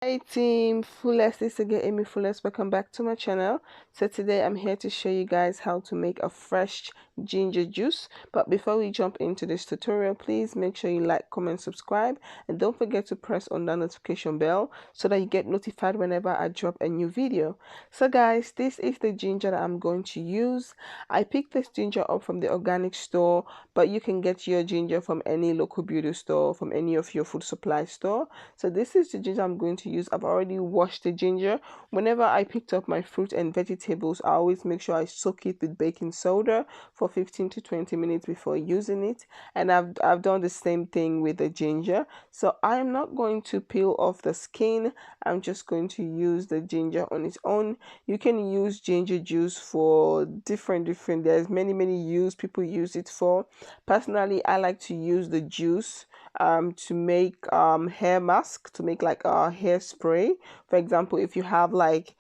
Hey team, Fullest is again Amy Fullest. Welcome back to my channel. So today I'm here to show you guys how to make a fresh ginger juice. But before we jump into this tutorial, please make sure you like, comment, subscribe, and don't forget to press on the notification bell so that you get notified whenever I drop a new video. So guys, this is the ginger that I'm going to use. I picked this ginger up from the organic store, but you can get your ginger from any local beauty store, from any of your food supply store. So this is the ginger I'm going to use. I've already washed the ginger. Whenever I picked up my fruit and vegetables, I always make sure I soak it with baking soda for 15 to 20 minutes before using it. And I've done the same thing with the ginger. So I'm not going to peel off the skin. I'm just going to use the ginger on its own. You can use ginger juice for different there's many use people use it for. Personally, I like to use the juice to make hair mask, to make like a hairspray. For example, if you have like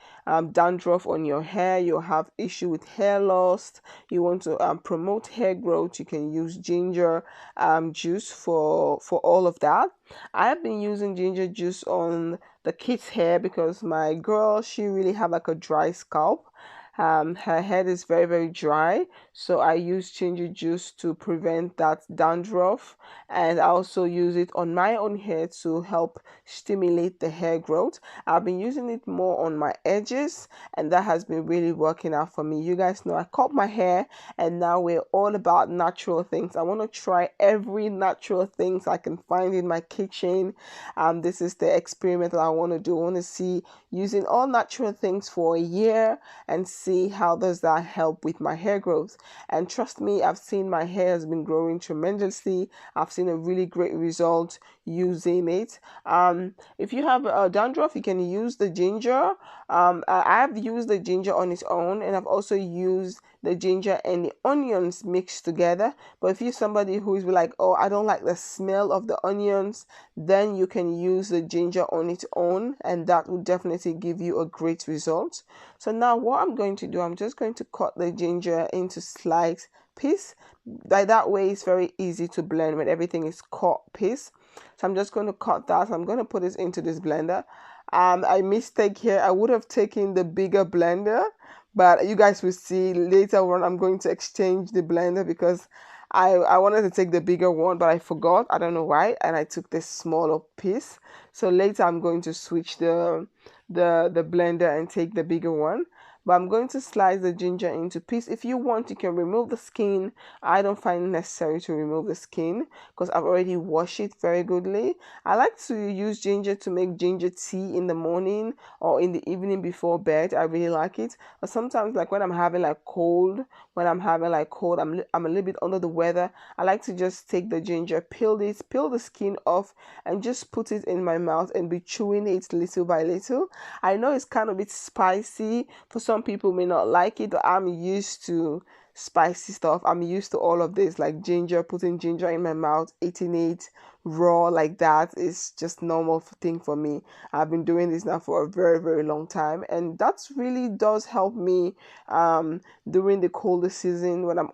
dandruff on your hair, you have issue with hair loss, you want to promote hair growth, you can use ginger juice for all of that. I have been using ginger juice on the kids' hair because my girl, she really have like a dry scalp. Her head is very dry, so I use ginger juice to prevent that dandruff, and I also use it on my own hair to help stimulate the hair growth. I've been using it more on my edges, and that has been really working out for me. You guys know I cut my hair, and now we're all about natural things. I want to try every natural things I can find in my kitchen. This is the experiment that I want to do. I want to see using all natural things for a year and see how does that help with my hair growth. And trust me, I've seen my hair has been growing tremendously. I've seen a really great result using it. If you have dandruff, you can use the ginger. I've used the ginger on its own, and I've also used the ginger and the onions mixed together. But if you're somebody who is like, oh, I don't like the smell of the onions, then you can use the ginger on its own, and that will definitely give you a great result. So now what I'm going to do, I'm just going to cut the ginger into slice piece. By that way, it's very easy to blend when everything is cut piece. So I'm just going to cut that. I'm going to put this into this blender. I mistake here. I would have taken the bigger blender, but you guys will see later on I'm going to exchange the blender because I wanted to take the bigger one, but I forgot. I don't know why, and I took this smaller piece. So later I'm going to switch the blender and take the bigger one. But I'm going to slice the ginger into pieces. If you want, you can remove the skin. I don't find it necessary to remove the skin because I've already washed it very goodly. I like to use ginger to make ginger tea in the morning or in the evening before bed. I really like it. But sometimes, like when I'm having like cold, I'm a little bit under the weather, I like to just take the ginger, peel the skin off, and just put it in my mouth and be chewing it little by little. I know it's kind of a bit spicy. For some people may not like it, but I'm used to spicy stuff. I'm used to all of this, like ginger, putting ginger in my mouth, eating it raw like that is just normal thing for me. I've been doing this now for a very long time, and that's really does help me during the colder season when I'm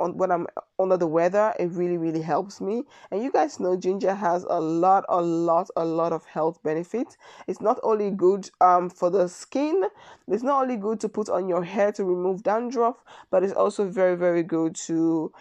under the weather. It really helps me. And you guys know ginger has a lot of health benefits. It's not only good for the skin, it's not only good to put on your hair to remove dandruff, but it's also very good to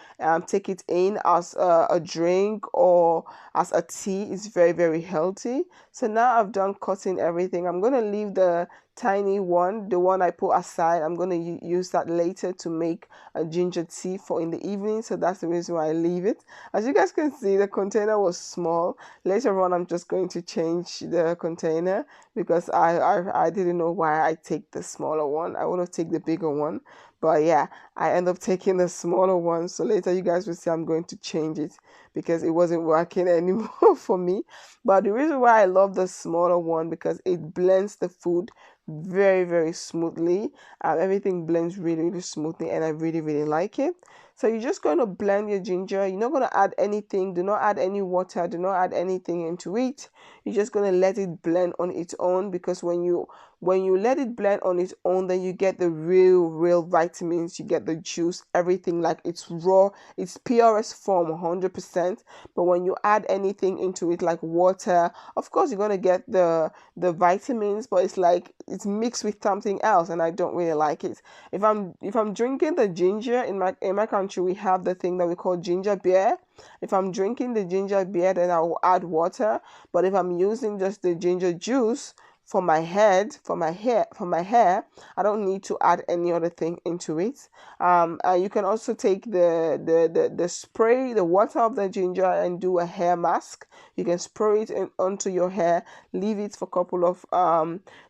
take it in as a drink or as a tea. Is very healthy. So now I've done cutting everything. I'm going to leave the tiny one, the one I put aside. I'm going to use that later to make a ginger tea for in the evening. So that's the reason why I leave it. As you guys can see, the container was small. Later on, I'm just going to change the container because I didn't know why I take the smaller one. I would have taken the bigger one. But yeah, I end up taking the smaller one. So later you guys will see I'm going to change it because it wasn't working anymore for me. But the reason why I love the smaller one because it blends the food very, very smoothly. Everything blends really, really smoothly, and I really, really like it. So you're just going to blend your ginger. You're not going to add anything. Do not add any water. Do not add anything into it. You're just going to let it blend on its own, because when you let it blend on its own, then you get the real vitamins. You get the juice, everything, like it's raw, it's purest form, 100%. But when you add anything into it, like water, of course you're going to get the vitamins, but it's like it's mixed with something else, and I don't really like it. If I'm drinking the ginger, in my country we have the thing that we call ginger beer. If I'm drinking the ginger beer, then I will add water. But if I'm using just the ginger juice for my head, for my hair, I don't need to add any other thing into it. You can also take the spray, the water of the ginger, and do a hair mask. You can spray it onto your hair, leave it for a couple of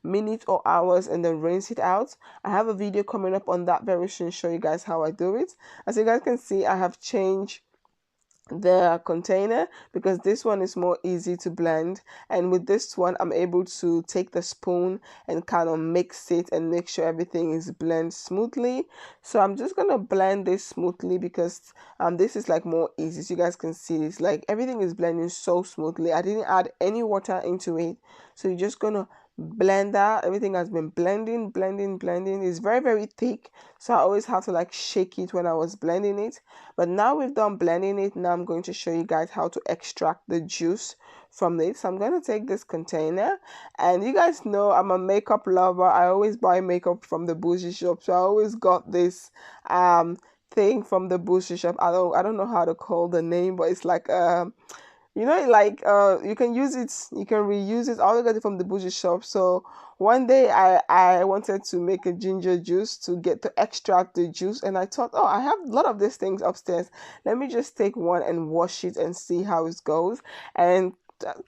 minutes or hours, and then rinse it out. I have a video coming up on that very soon, show you guys how I do it. As you guys can see, I have changed the container because this one is more easy to blend, and with this one I'm able to take the spoon and kind of mix it and make sure everything is blend smoothly. So I'm just gonna blend this smoothly because this is like more easy. So you guys can see this, like everything is blending so smoothly. I didn't add any water into it, so you're just gonna blend that. Everything has been blending. It's very, very thick, so I always have to like shake it when I was blending it. But now we've done blending it, now I'm going to show you guys how to extract the juice from it. So I'm going to take this container, and you guys know I'm a makeup lover. I always buy makeup from the bougie shop, so I always got this thing from the bougie shop. I don't know how to call the name, but it's like like you can use it, you can reuse it. I always got it from the bougie shop. So one day I wanted to make a ginger juice to get to extract the juice, and I thought, oh, I have a lot of these things upstairs, let me just take one and wash it and see how it goes. And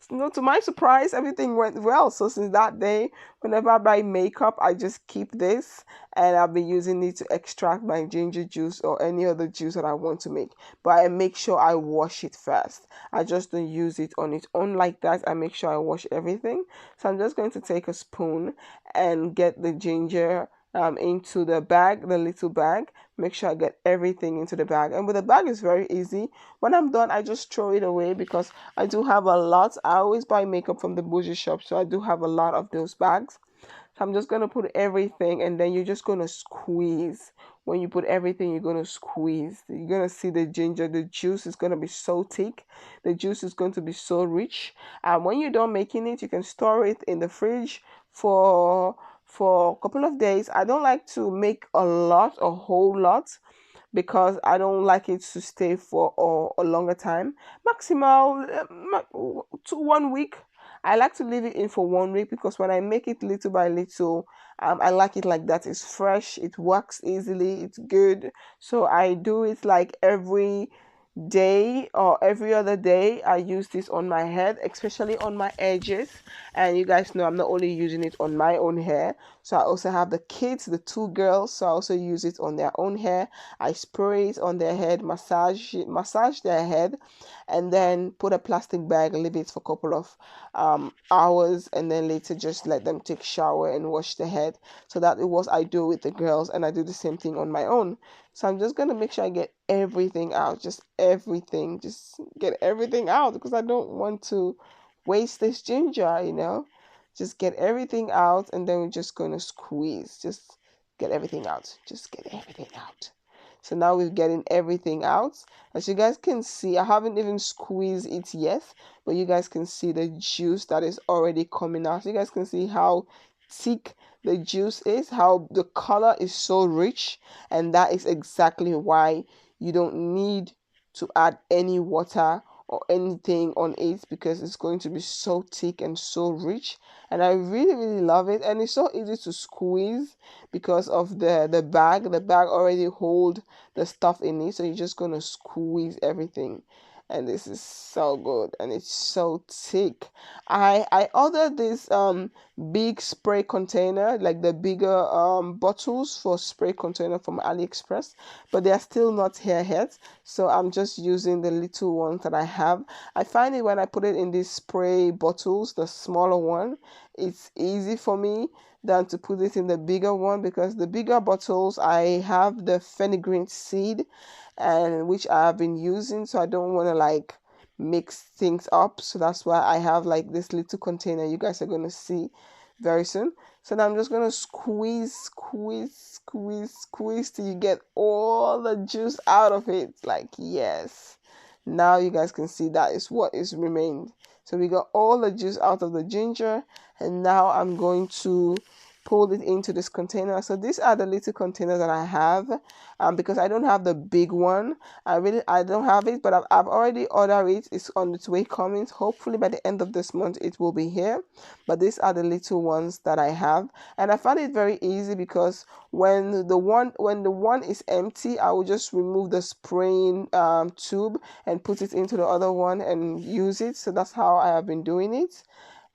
to my surprise, everything went well. So since that day, whenever I buy makeup, I just keep this, and I've been using it to extract my ginger juice or any other juice that I want to make. But I make sure I wash it first. I just don't use it on its own like that. I make sure I wash everything. So I'm just going to take a spoon and get the ginger into the bag, the little bag. Make sure I get everything into the bag. And with the bag, it's very easy. When I'm done, I just throw it away because I do have a lot. I always buy makeup from the bougie shop, so I do have a lot of those bags. So I'm just going to put everything, and then you're just going to squeeze. When you put everything, you're going to squeeze. You're going to see the ginger, the juice is going to be so thick. The juice is going to be so rich. And when you're done making it, you can store it in the fridge for a couple of days. I don't like to make a whole lot, because I don't like it to stay for a longer time. Maximal to 1 week. I like to leave it in for 1 week because when I make it little by little, I like it like that. It's fresh, it works easily, it's good. So I do it like every day or every other day. I use this on my head, especially on my edges. And you guys know I'm not only using it on my own hair, so I also have the kids, the two girls, so I also use it on their own hair. I spray it on their head, massage their head, and then put a plastic bag, leave it for a couple of hours, and then later just let them take shower and wash the head. So that is what I do with the girls, and I do the same thing on my own. So I'm just gonna make sure I get everything out, just get everything out, because I don't want to waste this ginger. Just get everything out, and then we're just gonna squeeze. Just get everything out. Just get everything out. So now we're getting everything out. As you guys can see, I haven't even squeezed it yet, but you guys can see the juice that is already coming out. So you guys can see how thick the juice is, how the color is so rich, and that is exactly why you don't need to add any water or anything on it, because it's going to be so thick and so rich. And I really, really love it, and it's so easy to squeeze because of the bag. The bag already hold the stuff in it, so you're just going to squeeze everything. And this is so good, and it's so thick. I ordered this big spray container, like the bigger bottles for spray container from AliExpress, but they are still not here yet, so I'm just using the little ones that I have. I find it when I put it in these spray bottles, the smaller one, it's easy for me than to put it in the bigger one, because the bigger bottles I have the fenugreek seed, and which I have been using, so I don't want to like mix things up. So that's why I have like this little container you guys are going to see very soon. So now I'm just going to squeeze till you get all the juice out of it. Like, yes, now you guys can see that is what is remained. So we got all the juice out of the ginger, and now I'm going to pull it into this container. So these are the little containers that I have, because I don't have the big one. I don't have it, but I've already ordered it. It's on its way coming. Hopefully by the end of this month it will be here. But these are the little ones that I have, and I found it very easy because when the one is empty, I will just remove the spraying tube and put it into the other one and use it. So that's how I have been doing it,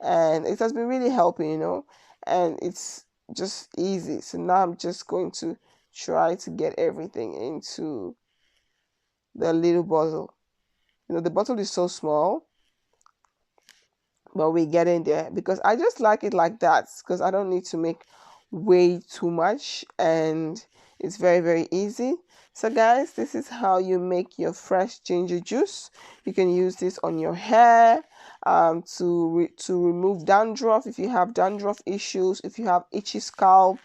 and it has been really helping, and it's just easy. So now I'm just going to try to get everything into the little bottle. The bottle is so small, but we get in there because I just like it like that, because I don't need to make way too much, and it's very, very easy. So guys, this is how you make your fresh ginger juice. You can use this on your hair, to remove dandruff if you have dandruff issues, if you have itchy scalp.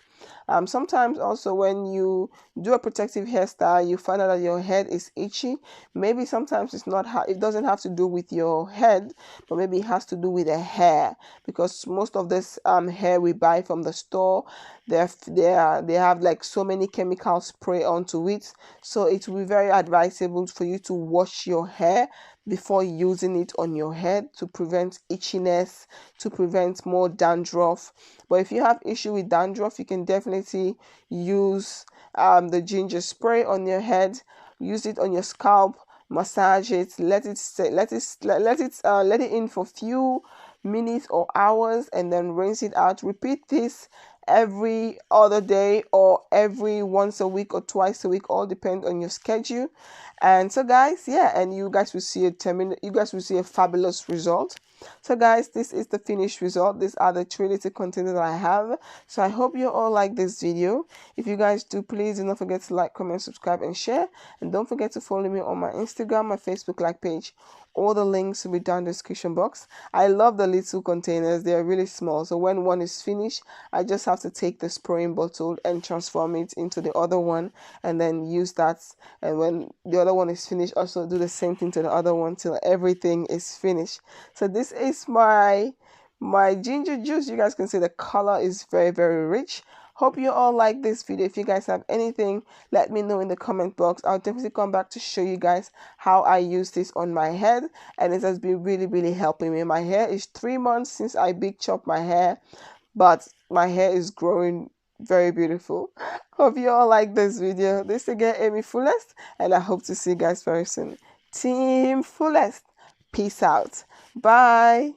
Sometimes also when you do a protective hairstyle, you find out that your head is itchy. Maybe sometimes it doesn't have to do with your head, but maybe it has to do with the hair, because most of this hair we buy from the store, they have like so many chemicals spray onto it. So it will be very advisable for you to wash your hair before using it on your head, to prevent itchiness, to prevent more dandruff. But if you have issue with dandruff, you can definitely use the ginger spray on your head. Use it on your scalp, massage it, let it in for few minutes or hours, and then rinse it out. Repeat this every other day, or every once a week or twice a week, all depend on your schedule. And so guys, yeah, and you guys will see a fabulous result. So guys, this is the finished result. These are the 3 little containers that I have. So I hope you all like this video. If you guys do, please do not forget to like, comment, subscribe, and share. And don't forget to follow me on my Instagram, my Facebook like page. All the links will be down in the description box. I love the little containers. They are really small. So when one is finished, I just have to take the spraying bottle and transform it into the other one, and then use that. And when the other one is finished, also do the same thing to the other one till everything is finished. So this is my ginger juice. You guys can see the color is very, very rich. Hope you all like this video. If you guys have anything, let me know in the comment box. I'll definitely come back to show you guys how I use this on my head, and it has been really, really helping me. My hair is 3 months since I big chopped my hair, but my hair is growing very beautiful. Hope you all like this video. This again, Amy Fullest, and I hope to see you guys very soon. Team Fullest, peace out. Bye.